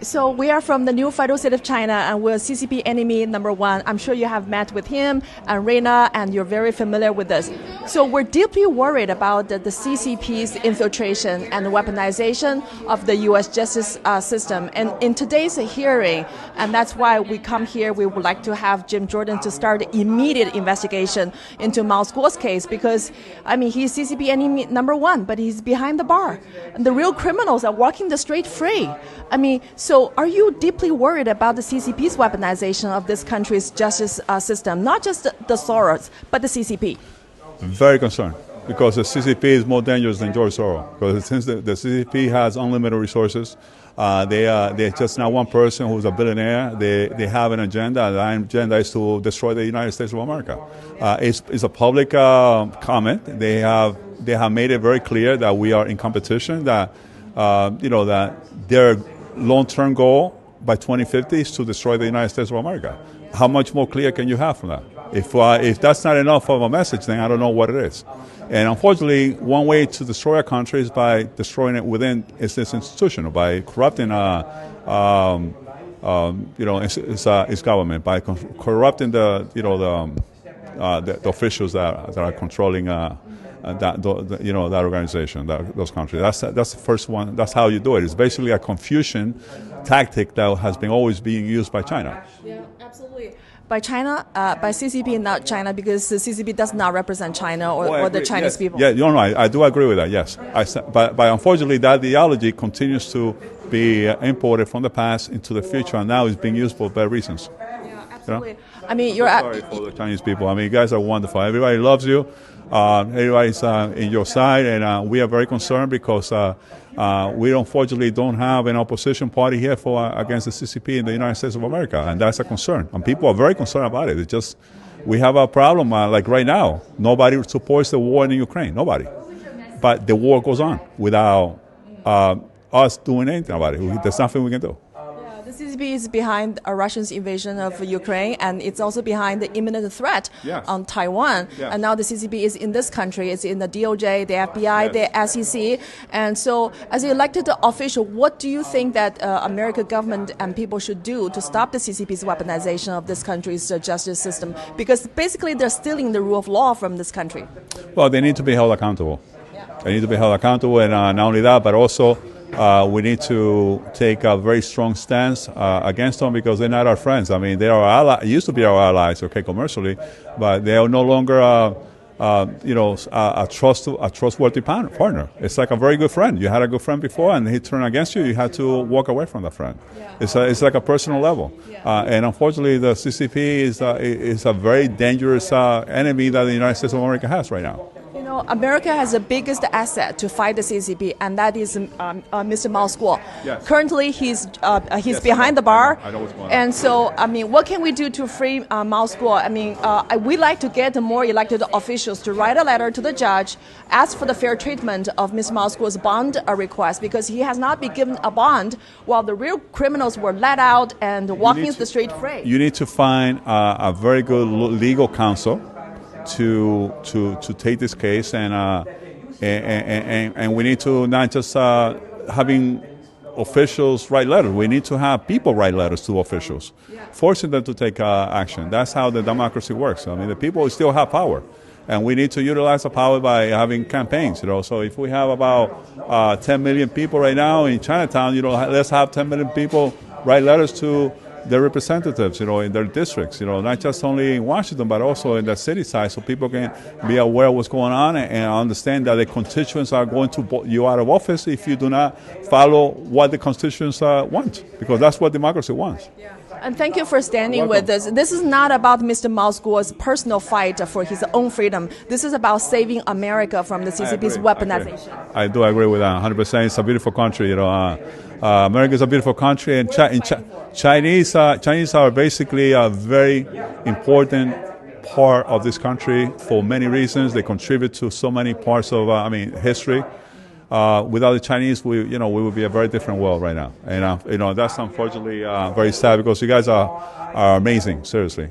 So we are from the new federal state of China, and we're CCP enemy number one. I'm sure you have met with him and Reina, and you're very familiar with this. So we're deeply worried about the CCP's infiltration and weaponization of the U.S. justice system. And in today's hearing, and that's why we come here, we would like to have Jim Jordan to start immediate investigation into Mao Guo's case, because, I mean, he's CCP enemy number one, but he's behind the bar. And the real criminals are walking the street free. I mean, so are you deeply worried about the CCP's weaponization of this country's justice system, not just the Soros, but the CCP? Very concerned, because the CCP is more dangerous than George Soros. Because since the CCP has unlimited resources, they're just not one person who's a billionaire. They have an agenda. That agenda is to destroy the United States of America. It's a public comment. They have made it very clear that we are in competition. That that their long-term goal by 2050 is to destroy the United States of America. How much more clear can you have from that? If that's not enough of a message, then I don't know what it is. And unfortunately, one way to destroy a country is by destroying it within its institution, by corrupting its government, by corrupting the officials that are controlling that organization, those countries. That's the first one. That's how you do it. It's basically a confusion tactic that has been always being used by China. Yeah, absolutely. By China, by CCP, not China, because the CCP does not represent China or the Chinese people. Yeah, I do agree with that, yes. But unfortunately, that ideology continues to be imported from the past into the future, and now is being used for bad reasons. Yeah, absolutely. You know? I mean, sorry for the Chinese people. I mean, you guys are wonderful. Everybody loves you. Everybody's in your side, and we are very concerned because we unfortunately don't have an opposition party here against the CCP in the United States of America, and that's a concern. And people are very concerned about it. It's just we have a problem like right now. Nobody supports the war in Ukraine. Nobody. But the war goes on without us doing anything about it. There's nothing we can do. The CCP is behind Russia's invasion of Ukraine, and it's also behind the imminent threat on Taiwan. Yes. And now the CCP is in this country. It's in the DOJ, the FBI, the SEC. And so, as an elected official, what do you think that American government and people should do to stop the CCP's weaponization of this country's justice system? Because basically, they're stealing the rule of law from this country. Well, they need to be held accountable. They need to be held accountable, and not only that, but also we need to take a very strong stance against them, because they're not our friends. I mean, they are our allies, used to be our allies, okay, commercially, but they are no longer, a trustworthy partner. It's like a very good friend. You had a good friend before, and he turned against you. You had to walk away from that friend. Yeah. It's like a personal level, and unfortunately, the CCP is a very dangerous enemy that the United States of America has right now. You know, America has the biggest asset to fight the CCP, and that is Mr. Mao Guo. Yes. Currently, he's behind the bar. I know what's going on. And so, I mean, what can we do to free Mao Guo? I mean, we like to get more elected officials to write a letter to the judge, ask for the fair treatment of Mr. Mao Guo's bond request, because he has not been given a bond while the real criminals were let out and walking the street free. You need to find a very good legal counsel to take this case, and we need to not just having officials write letters. We need to have people write letters to officials, forcing them to take action. That's how the democracy works. I mean, the people still have power, and we need to utilize the power by having campaigns. So if we have about 10 million people right now in Chinatown, let's have 10 million people write letters to their representatives, in their districts, not just only in Washington, but also in the city side, so people can be aware of what's going on and understand that the constituents are going to vote you out of office if you do not follow what the constituents want, because that's what democracy wants. Yeah. And thank you for standing with us. This is not about Mr. Mao Guo's personal fight for his own freedom. This is about saving America from the CCP's weaponization. I do agree with that 100%. It's a beautiful country, America is a beautiful country, and Chinese are basically a very important part of this country for many reasons. They contribute to so many parts of history. Without the Chinese, we would be a very different world right now, and that's unfortunately very sad, because you guys are amazing, seriously.